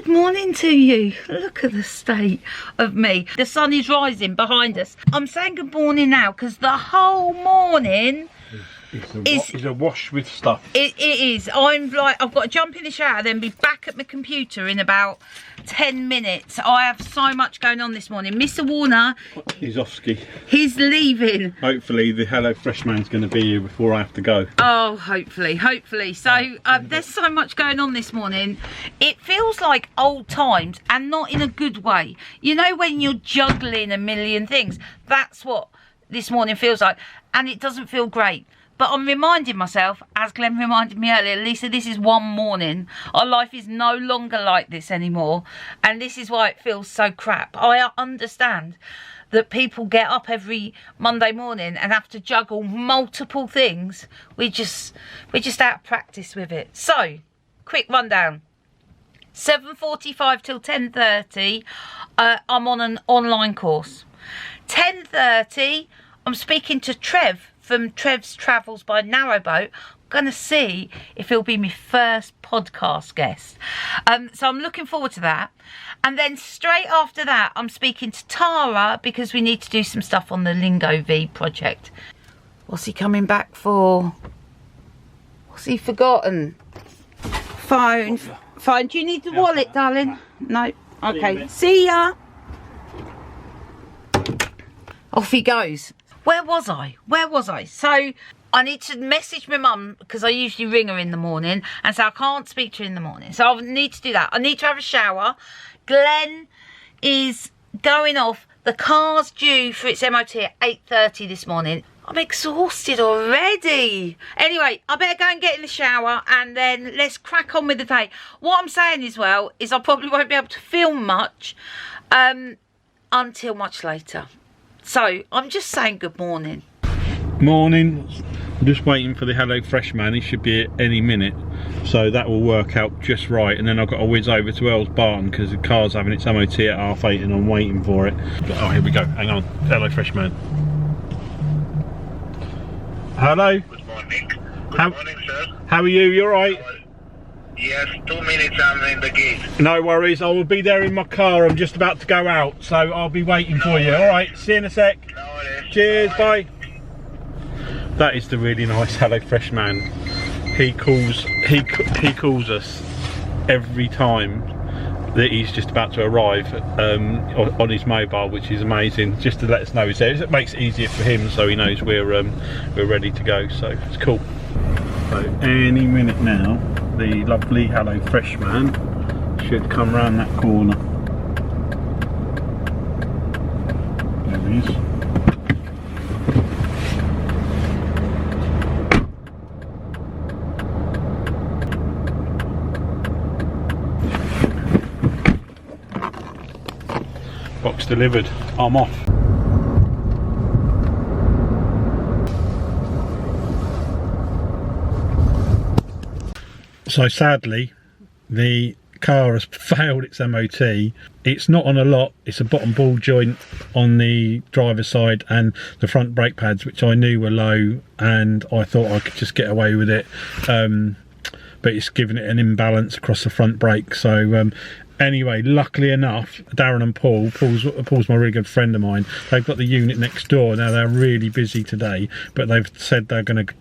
good morning to you. Look at the state of me. The sun is rising behind us. I'm saying good morning now because the whole morning is awash with stuff. It is. I'm like, I've got to jump in the shower, then be back at my computer in about 10 minutes. I have so much going on this morning. Mr. Warner, he's off ski. He's leaving. Hopefully the Hello Fresh man's going to be here before I have to go. Oh, hopefully. So there's so much going on this morning. It feels like old times, and not in a good way. You know, when you're juggling a million things, that's what this morning feels like, and it doesn't feel great. But I'm reminding myself, as Glenn reminded me earlier, Lisa, this is one morning. Our life is no longer like this anymore. And this is why it feels so crap. I understand that people get up every Monday morning and have to juggle multiple things. We're just out of practice with it. So, quick rundown. 7:45 till 10:30, I'm on an online course. 10:30, I'm speaking to Trev from Trev's Travels by Narrowboat. I'm going to see if he'll be my first podcast guest. So I'm looking forward to that. And then straight after that, I'm speaking to Tara because we need to do some stuff on the Lingovie project. What's he coming back for? What's he forgotten? Phone. Do you need the wallet, darling? No. Okay. See ya. Off he goes. Where was I? So I need to message my mum because I usually ring her in the morning, and so I can't speak to her in the morning. So I need to do that. I need to have a shower. Glenn is going off. The car's due for its MOT at 8:30 this morning. I'm exhausted already. Anyway, I better go and get in the shower and then let's crack on with the day. What I'm saying as well is I probably won't be able to film much until much later. So, I'm just saying good morning. Morning. I'm just waiting for the Hello Fresh man. He should be here any minute. So that will work out just right. And then I've got to whiz over to Earl's Barton because the car's having its MOT at 8:30 and I'm waiting for it. Oh, here we go. Hang on. Hello Fresh man. Hello. Good morning. Good morning, sir. How are you? You alright? Yes, 2 minutes I'm in the gate. No worries. I will be there in my car. I'm just about to go out. So I'll be waiting for you. Alright. See you in a sec. No worries. Cheers. Bye. That is the really nice Hello Fresh man. He calls us every time that he's just about to arrive on his mobile, which is amazing, just to let us know he's there. It makes it easier for him, so he knows we're ready to go. So it's cool. So any minute now, the lovely Hello Fresh man should come round that corner. There he is. Box delivered. I'm off. So sadly, the car has failed its MOT. It's not on a lot. It's a bottom ball joint on the driver's side and the front brake pads, which I knew were low, and I thought I could just get away with it. But it's given it an imbalance across the front brake. So anyway, luckily enough, Darren and Paul's my really good friend of mine. They've got the unit next door. Now they're really busy today, but they've said they're going to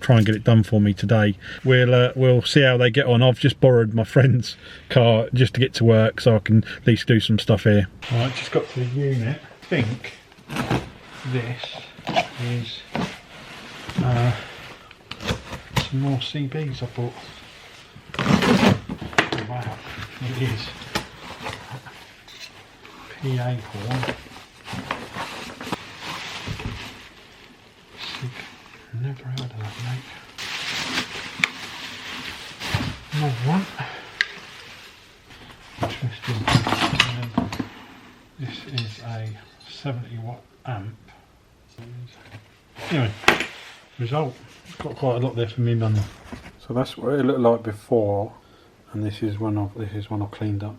try and get it done for me today. We'll see how they get on. I've just borrowed my friend's car just to get to work, so I can at least do some stuff here. Right, just got to the unit. I think this is some more CBs I bought. Oh, wow, it is PA horn. Never heard of that, mate. Another one. Interesting. This is a 70-watt amp. Anyway, result. It's got quite a lot there for me money. So that's what it looked like before, and this is when I've cleaned up.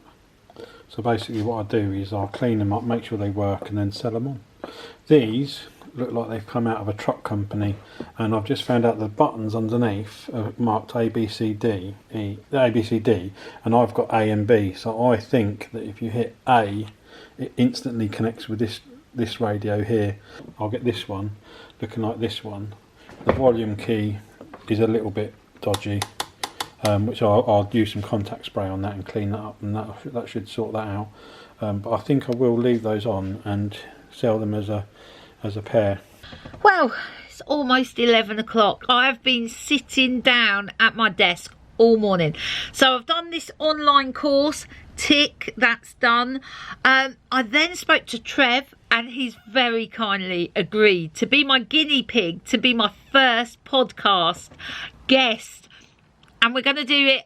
So basically, what I do is I'll clean them up, make sure they work, and then sell them on. These look like they've come out of a truck company, and I've just found out the buttons underneath are marked ABCD, and I've got A and B. So I think that if you hit A, it instantly connects with this radio here. I'll get this one looking like this one. The volume key is a little bit dodgy, which I'll use some contact spray on that and clean that up, and that should sort that out. But I think I will leave those on and sell them as a pair. Well, it's almost 11 o'clock. I've been sitting down at my desk all morning. So I've done this online course. Tick, that's done. I then spoke to Trev, and he's very kindly agreed to be my guinea pig, to be my first podcast guest. And we're going to do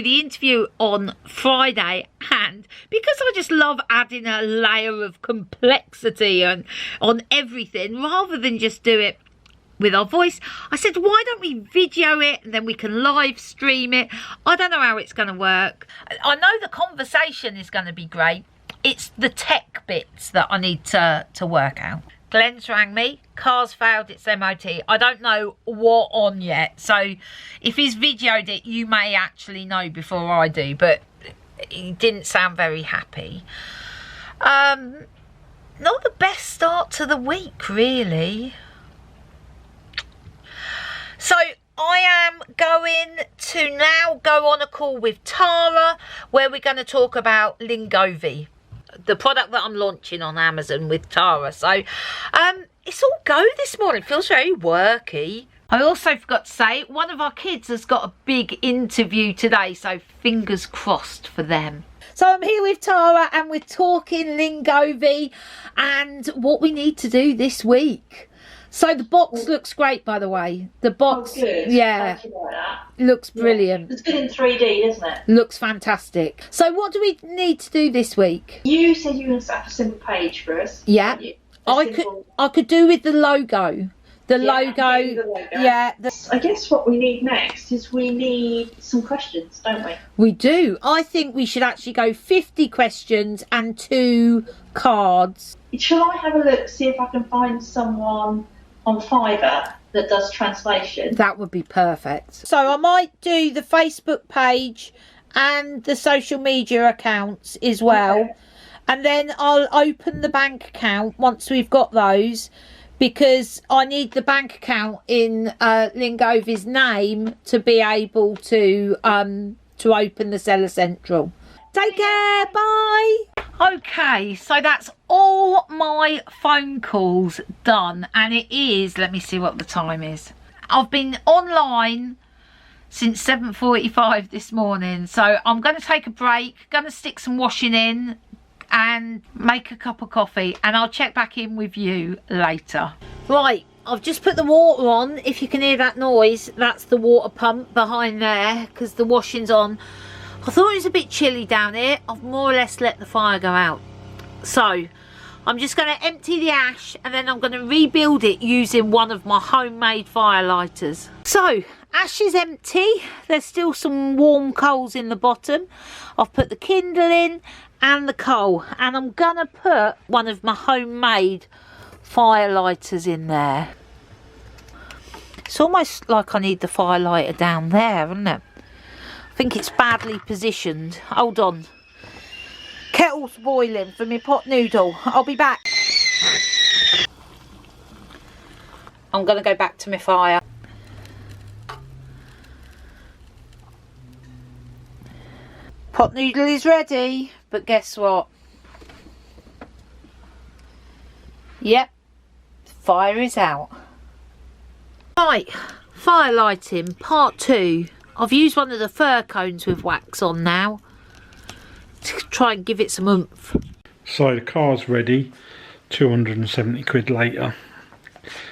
the interview on Friday, and because I just love adding a layer of complexity on everything rather than just do it with our voice, I said, why don't we video it and then we can live stream it? I don't know how it's going to work. I know the conversation is going to be great. It's the tech bits that I need to work out. Glenn's rang me. Car's failed its MOT. I don't know what on yet. So if he's videoed it, you may actually know before I do. But he didn't sound very happy. Not the best start to the week, really. So I am going to now go on a call with Tara, where we're going to talk about Lingovie, the product that I'm launching on Amazon with Tara. So it's all go this morning. Feels very worky. I also forgot to say, one of our kids has got a big interview today, so fingers crossed for them. So I'm here with Tara and we're talking Lingovie and what we need to do this week. So the box looks great, by the way. The box, good. Yeah, Thank you for that. Looks brilliant. It's good in 3D, isn't it? Looks fantastic. So what do we need to do this week? You said you were going to set up a simple page for us. Yeah, I could do with the logo. The logo. Yeah. I guess what we need next is we need some questions, don't we? We do. I think we should actually go 50 questions and 2 cards. Shall I have a look, see if I can find someone on Fiverr that does translation? That would be perfect. So I might do the Facebook page and the social media accounts as well. Okay. And then I'll open the bank account once we've got those, because I need the bank account in Lingovie's name to be able to open the Seller Central. Take care, bye. Okay, so that's all my phone calls done, and it is, let me see what the time is. I've been online since 7:45 this morning, so I'm going to take a break, going to stick some washing in and make a cup of coffee, and I'll check back in with you later. Right, I've just put the water on. If you can hear that noise, that's the water pump behind there, because the washing's on. I thought it was a bit chilly down here. I've more or less let the fire go out. So I'm just going to empty the ash, and then I'm going to rebuild it using one of my homemade fire lighters. So ash is empty. There's still some warm coals in the bottom. I've put the kindle in and the coal, and I'm going to put one of my homemade fire lighters in there. It's almost like I need the fire lighter down there, isn't it? I think it's badly positioned. Hold on. Kettle's boiling for my pot noodle. I'll be back. I'm going to go back to my fire. Pot noodle is ready, but guess what? Yep, the fire is out. Right, fire lighting, part 2. I've used one of the fir cones with wax on now to try and give it some oomph. So the car's ready, 270 quid later.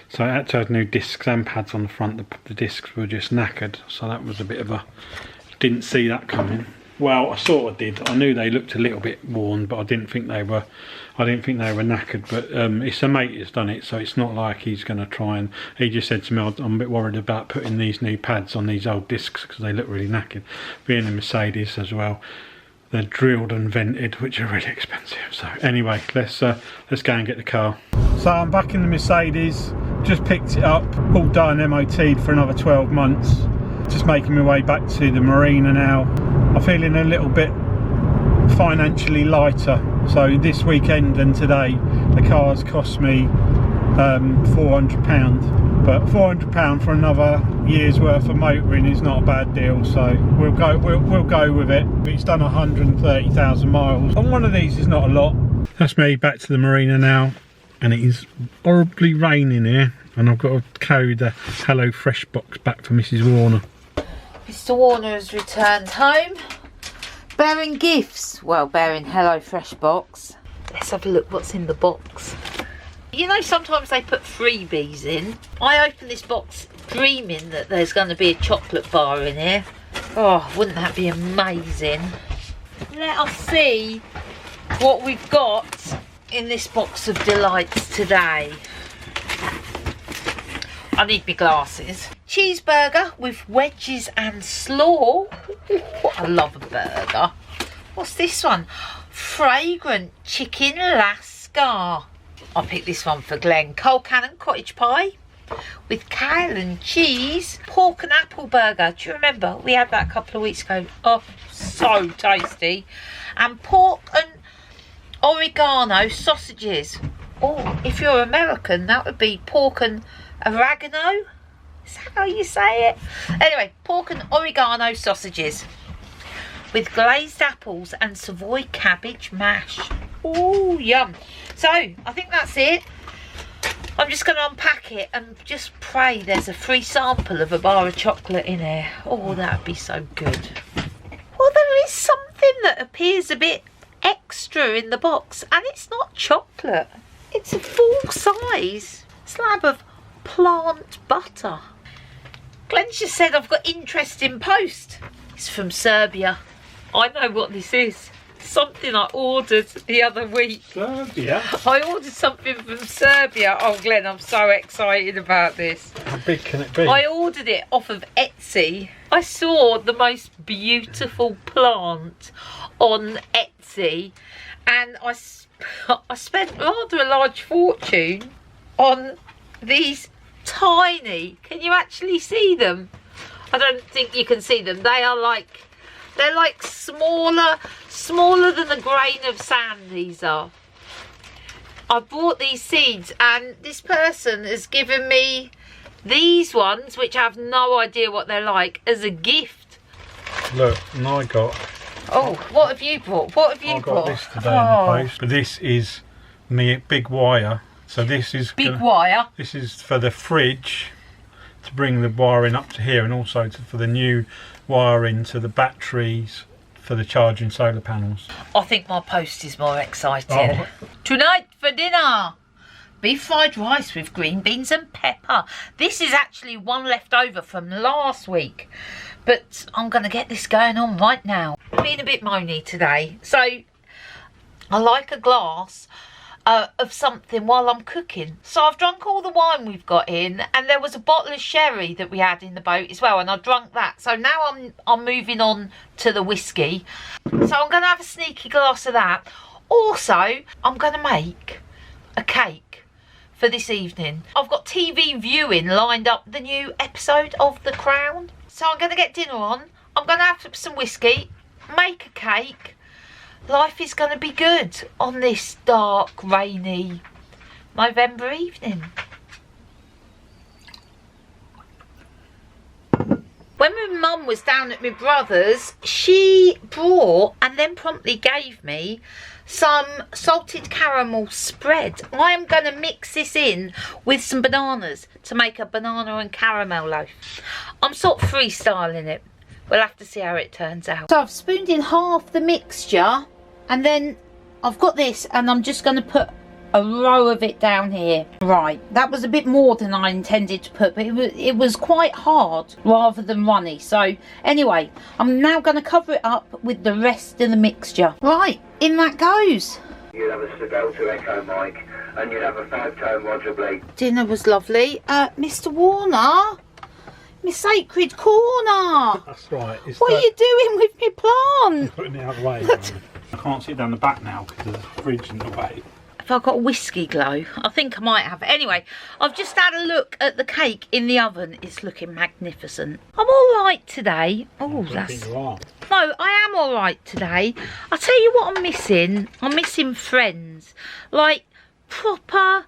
So I had to have new discs and pads on the front. The discs were just knackered, so that was a bit of a, didn't see that coming. Well, I sort of did. I knew they looked a little bit worn, but I didn't think they were knackered. But it's a mate who's done it, so it's not like he's going to try and. He just said to me, I'm a bit worried about putting these new pads on these old discs because they look really knackered. Being a Mercedes as well, they're drilled and vented, which are really expensive. So anyway, let's go and get the car. So I'm back in the Mercedes, just picked it up, all done, MOT'd for another 12 months. Just making my way back to the marina now. I'm feeling a little bit financially lighter. So this weekend and today, the car's cost me £400. But £400 for another year's worth of motoring is not a bad deal. So we'll go with it. It's done 130,000 miles. And one of these is not a lot. That's me back to the marina now, and it is horribly raining here. And I've got to carry the Hello Fresh box back for Mrs. Warner. Mr. Warner has returned home, bearing gifts. Well, bearing Hello Fresh box. Let's have a look what's in the box. You know, sometimes they put freebies in. I opened this box dreaming that there's going to be a chocolate bar in here. Oh, wouldn't that be amazing? Let us see what we've got in this box of delights today. I need my glasses. Cheeseburger with wedges and slaw. Ooh, I love a burger. What's this one? Fragrant chicken lascar. I picked this one for Glenn. Coal Cannon cottage pie with kale and cheese. Pork and apple burger. Do you remember? We had that a couple of weeks ago. Oh, so tasty. And pork and oregano sausages. Oh, if you're American, that would be pork and oregano. Is that how you say it? Anyway, pork and oregano sausages with glazed apples and Savoy cabbage mash. Oh, yum. So, I think that's it. I'm just going to unpack it and just pray there's a free sample of a bar of chocolate in here. Oh, that would be so good. Well, there is something that appears a bit extra in the box, and it's not chocolate. It's a full-size slab of plant butter. Glenn just said I've got interest in post. It's from Serbia. I know what this is. Something I ordered the other week. Serbia? I ordered something from Serbia. Oh, Glenn, I'm so excited about this. How big can it be? I ordered it off of Etsy. I saw the most beautiful plant on Etsy, and I spent rather a large fortune on these tiny, can you actually see them? I don't think you can see them. They're like smaller than a grain of sand, these are. I bought these seeds, and this person has given me these ones, which I have no idea what they're like, as a gift. Look, and I got... Oh, what have you bought? What have you bought? I got this today in the post. But this is me big wire. So this is... Big wire? This is for the fridge, to bring the wiring up to here, and also for the new wiring to the batteries for the charging solar panels. I think my post is more exciting. Oh. Tonight for dinner, beef fried rice with green beans and pepper. This is actually one left over from last week, but I'm going to get this going on right now. Being a bit moany today, so I like a glass of something while I'm cooking. So I've drunk all the wine we've got in, and there was a bottle of sherry that we had in the boat as well, and I drunk that. So now I'm moving on to the whiskey. So I'm going to have a sneaky glass of that. Also, I'm going to make a cake for this evening. I've got TV viewing lined up, the new episode of The Crown. So I'm going to get dinner on. I'm going to have some whiskey, make a cake. Life is going to be good on this dark, rainy November evening. When my mum was down at my brother's, she brought and then promptly gave me some salted caramel spread. I am going to mix this in with some bananas to make a banana and caramel loaf. I'm sort of freestyling it. We'll have to see how it turns out. So I've spooned in half the mixture, and then I've got this, and I'm just going to put a row of it down here. Right, that was a bit more than I intended to put, but it was quite hard rather than runny. So anyway, I'm now going to cover it up with the rest of the mixture. Right, in that goes. You'd have a staccato echo mic, and you'd have a 5-tone Roger Blake. Dinner was lovely. Mr. Warner, My sacred corner. That's right. It's What are you doing with my plant? putting it out of the way. I can't sit down the back now because there's a fridge in the way. Have I got a whiskey glow? I think I might have. Anyway, I've just had a look at the cake in the oven. It's looking magnificent. I'm all right today. Oh, I think you are. No, I am all right today. I'll tell you what I'm missing. I'm missing friends. Like, proper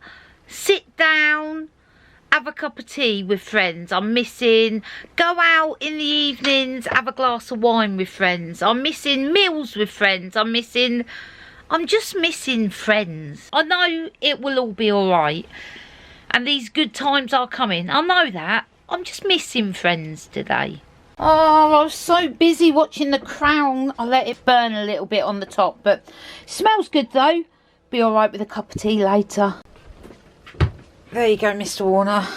sit down, have a cup of tea with friends. I'm missing go out in the evenings, have a glass of wine with friends. I'm missing meals with friends. I'm just missing friends. I know it will all be all right. And these good times are coming. I know that. I'm just missing friends today. Oh, I was so busy watching The Crown. I let it burn a little bit on the top. But it smells good though. Be all right with a cup of tea later. There you go, Mr. Warner.